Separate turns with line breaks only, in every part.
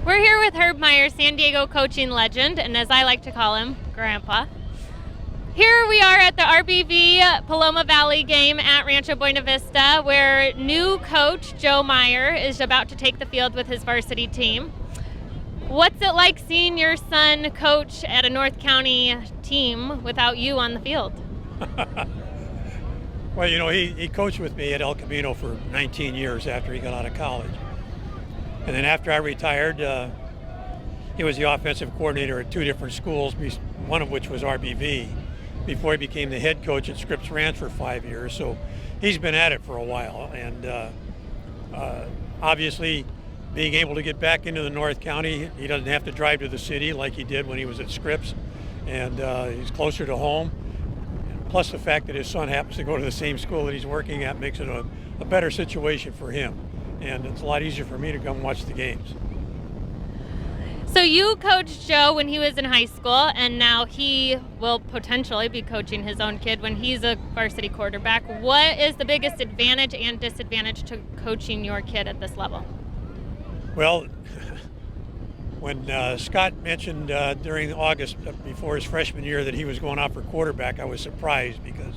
We're here with Herb Meyer, San Diego coaching legend, and as I like to call him, Grandpa. Here we are at the RBV Paloma Valley game at Rancho Buena Vista, where new coach Joe Meyer is about to take the field with his varsity team. What's it like seeing your son coach at a North County team without you on the field?
Well, you know, he coached with me at El Camino for 19 years after he got out of college. And then after I retired, he was the offensive coordinator at two different schools, one of which was RBV, before he became the head coach at Scripps Ranch for 5 years. So he's been at it for a while. And obviously, being able to get back into the North County, he doesn't have to drive to the city like he did when he was at Scripps. And he's closer to home. Plus the fact that his son happens to go to the same school that he's working at makes it a better situation for him. And it's a lot easier for me to come watch the games.
So you coached Joe when he was in high school, and now he will potentially be coaching his own kid when he's a varsity quarterback. What is the biggest advantage and disadvantage to coaching your kid at this level?
Well, when Scott mentioned during August before his freshman year that he was going out for quarterback, I was surprised because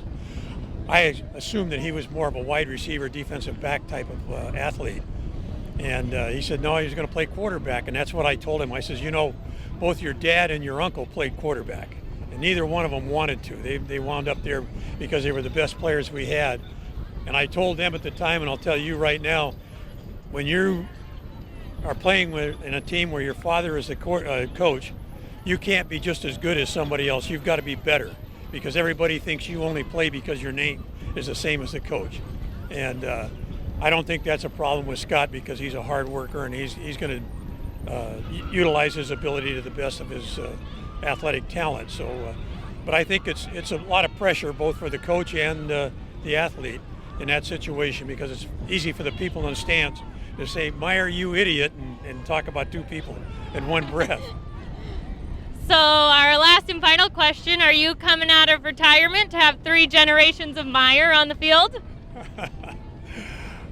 I assumed that he was more of a wide receiver, defensive back type of athlete. And he said, no, he was going to play quarterback. And that's what I told him. I says, you know, both your dad and your uncle played quarterback. And neither one of them wanted to. They wound up there because they were the best players we had. And I told them at the time, and I'll tell you right now, when you are playing in a team where your father is the coach, you can't be just as good as somebody else. You've got to be better, because everybody thinks you only play because your name is the same as the coach. And I don't think that's a problem with Scott, because he's a hard worker and he's going to utilize his ability to the best of his athletic talent. So, but I think it's a lot of pressure both for the coach and the athlete in that situation, because it's easy for the people in the stands to say, Meyer, you idiot, and talk about two people in one breath.
So our last and final question, are you coming out of retirement to have 3 generations of Meyer on the field?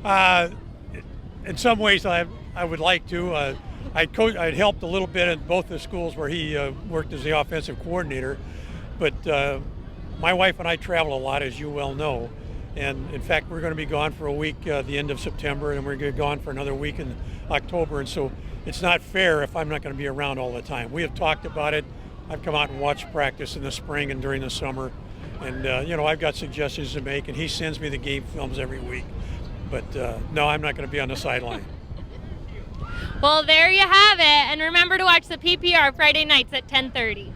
In some ways I would like to. I'd helped a little bit at both the schools where he worked as the offensive coordinator, but my wife and I travel a lot, as you well know. And in fact, we're going to be gone for a week the end of September, and we're going to be gone for another week in October. And so it's not fair if I'm not going to be around all the time. We have talked about it. I've come out and watched practice in the spring and during the summer. And, you know, I've got suggestions to make, and he sends me the game films every week. But no, I'm not going to be on the sideline.
Well, there you have it. And remember to watch the PPR Friday nights at 10:30.